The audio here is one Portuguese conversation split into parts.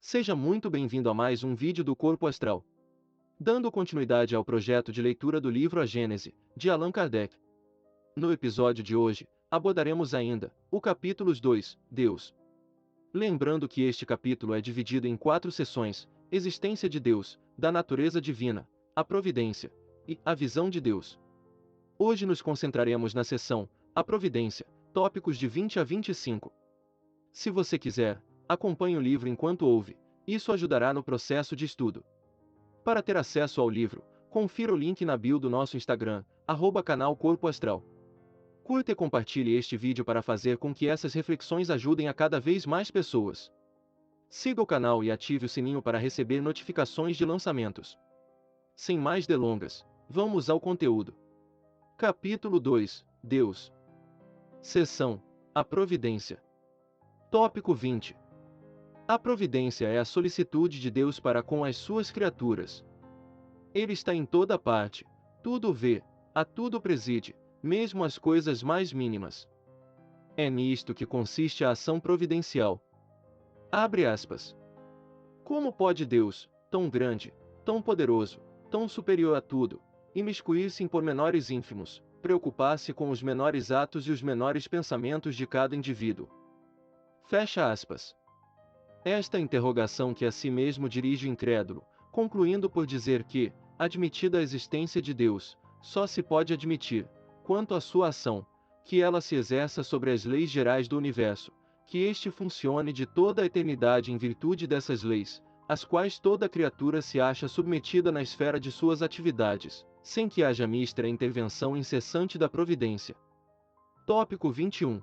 Seja muito bem-vindo a mais um vídeo do Corpo Astral. Dando continuidade ao projeto de leitura do livro A Gênese, de Allan Kardec. No episódio de hoje, abordaremos ainda o capítulo 2, Deus. Lembrando que este capítulo é dividido em 4 seções: existência de Deus, da natureza divina, a providência e a visão de Deus. Hoje nos concentraremos na seção A Providência, tópicos de 20 a 25. Se você quiser, acompanhe o livro enquanto ouve, isso ajudará no processo de estudo. Para ter acesso ao livro, confira o link na bio do nosso Instagram, @canal Corpo Astral. Curta e compartilhe este vídeo para fazer com que essas reflexões ajudem a cada vez mais pessoas. Siga o canal e ative o sininho para receber notificações de lançamentos. Sem mais delongas, vamos ao conteúdo. Capítulo 2, Deus. Seção A Providência. Tópico 20. A providência é a solicitude de Deus para com as suas criaturas. Ele está em toda parte, tudo vê, a tudo preside, mesmo as coisas mais mínimas. É nisto que consiste a ação providencial. Abre aspas. Como pode Deus, tão grande, tão poderoso, tão superior a tudo, imiscuir-se em pormenores ínfimos, preocupar-se com os menores atos e os menores pensamentos de cada indivíduo? Fecha aspas. Esta interrogação que a si mesmo dirige o incrédulo, concluindo por dizer que, admitida a existência de Deus, só se pode admitir, quanto à sua ação, que ela se exerça sobre as leis gerais do universo, que este funcione de toda a eternidade em virtude dessas leis, às quais toda criatura se acha submetida na esfera de suas atividades, sem que haja místera intervenção incessante da providência. Tópico 21.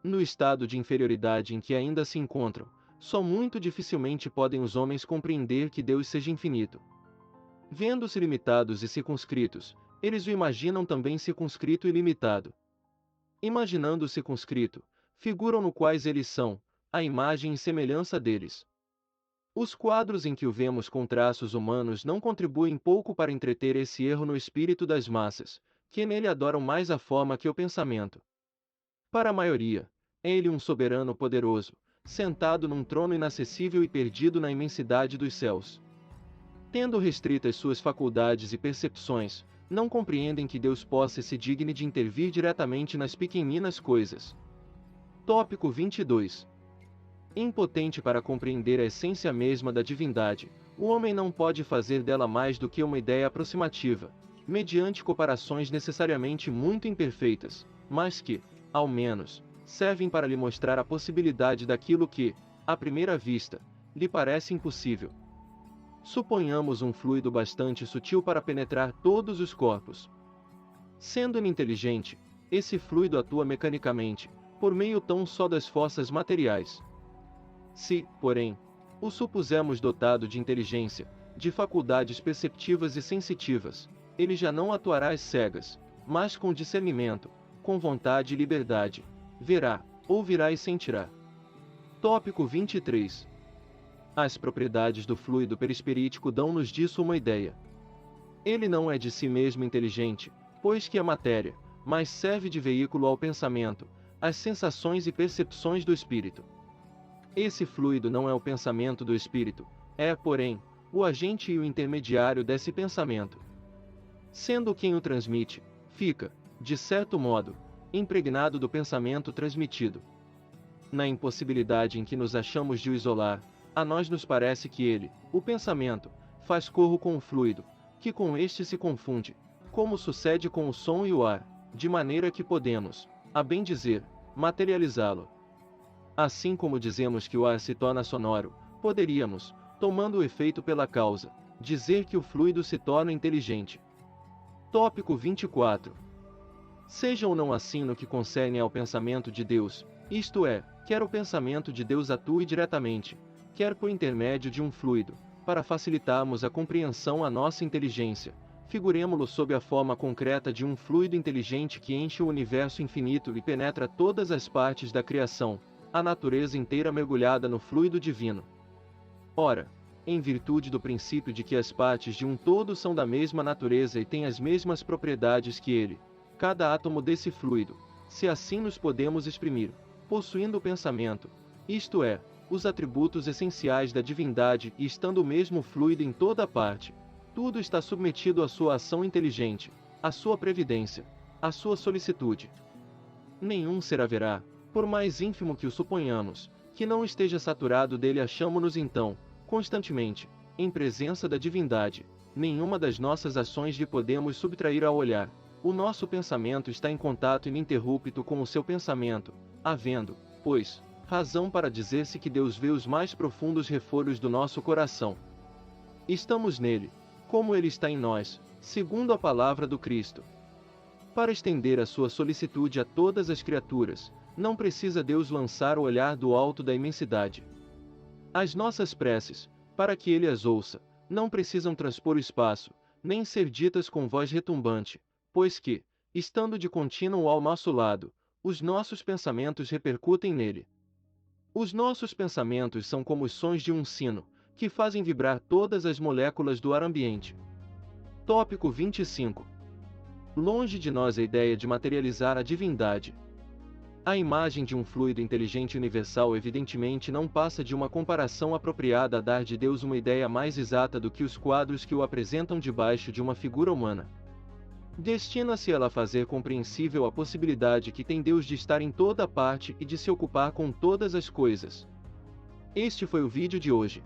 No estado de inferioridade em que ainda se encontram, só muito dificilmente podem os homens compreender que Deus seja infinito. Vendo-se limitados e circunscritos, eles o imaginam também circunscrito e limitado. Imaginando o circunscrito, figuram no quais eles são, a imagem e semelhança deles. Os quadros em que o vemos com traços humanos não contribuem pouco para entreter esse erro no espírito das massas, que nele adoram mais a forma que o pensamento. Para a maioria, é ele um soberano poderoso, sentado num trono inacessível e perdido na imensidade dos céus. Tendo restritas suas faculdades e percepções, não compreendem que Deus possa se digne de intervir diretamente nas pequeninas coisas. Tópico 22. Impotente para compreender a essência mesma da divindade, o homem não pode fazer dela mais do que uma ideia aproximativa, mediante comparações necessariamente muito imperfeitas, mas que, ao menos, servem para lhe mostrar a possibilidade daquilo que, à primeira vista, lhe parece impossível. Suponhamos um fluido bastante sutil para penetrar todos os corpos. Sendo ininteligente, esse fluido atua mecanicamente, por meio tão só das forças materiais. Se, porém, o supusermos dotado de inteligência, de faculdades perceptivas e sensitivas, ele já não atuará às cegas, mas com discernimento, com vontade e liberdade, verá, ouvirá e sentirá. Tópico 23. As propriedades do fluido perispirítico dão-nos disso uma ideia. Ele não é de si mesmo inteligente, pois que é matéria, mas serve de veículo ao pensamento, às sensações e percepções do espírito. Esse fluido não é o pensamento do espírito, é, porém, o agente e o intermediário desse pensamento. Sendo quem o transmite, fica, de certo modo, impregnado do pensamento transmitido. Na impossibilidade em que nos achamos de o isolar, a nós nos parece que ele, o pensamento, faz corro com o fluido, que com este se confunde, como sucede com o som e o ar, de maneira que podemos, a bem dizer, materializá-lo. Assim como dizemos que o ar se torna sonoro, poderíamos, tomando o efeito pela causa, dizer que o fluido se torna inteligente. Tópico 24. Seja ou não assim no que concerne ao pensamento de Deus, isto é, quer o pensamento de Deus atue diretamente, quer por intermédio de um fluido, para facilitarmos a compreensão à nossa inteligência, figuremo-lo sob a forma concreta de um fluido inteligente que enche o universo infinito e penetra todas as partes da criação, a natureza inteira mergulhada no fluido divino. Ora, em virtude do princípio de que as partes de um todo são da mesma natureza e têm as mesmas propriedades que ele, cada átomo desse fluido, se assim nos podemos exprimir, possuindo o pensamento, isto é, os atributos essenciais da divindade e estando o mesmo fluido em toda parte. Tudo está submetido à sua ação inteligente, à sua previdência, à sua solicitude. Nenhum ser haverá, por mais ínfimo que o suponhamos, que não esteja saturado dele. Achamo-nos então, constantemente, em presença da divindade. Nenhuma das nossas ações lhe podemos subtrair ao olhar. O nosso pensamento está em contato ininterrupto com o seu pensamento, havendo, pois, razão para dizer-se que Deus vê os mais profundos refolhos do nosso coração. Estamos nele, como ele está em nós, segundo a palavra do Cristo. Para estender a sua solicitude a todas as criaturas, não precisa Deus lançar o olhar do alto da imensidade. As nossas preces, para que ele as ouça, não precisam transpor o espaço, nem ser ditas com voz retumbante, pois que, estando de contínuo ao nosso lado, os nossos pensamentos repercutem nele. Os nossos pensamentos são como os sons de um sino, que fazem vibrar todas as moléculas do ar ambiente. Tópico 25. Longe de nós a ideia de materializar a divindade. A imagem de um fluido inteligente universal evidentemente não passa de uma comparação apropriada a dar de Deus uma ideia mais exata do que os quadros que o apresentam debaixo de uma figura humana. Destina-se ela a fazer compreensível a possibilidade que tem Deus de estar em toda parte e de se ocupar com todas as coisas. Este foi o vídeo de hoje.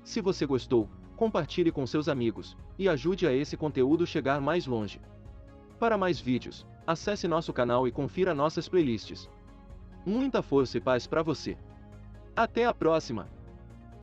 Se você gostou, compartilhe com seus amigos, e ajude a esse conteúdo chegar mais longe. Para mais vídeos, acesse nosso canal e confira nossas playlists. Muita força e paz para você. Até a próxima!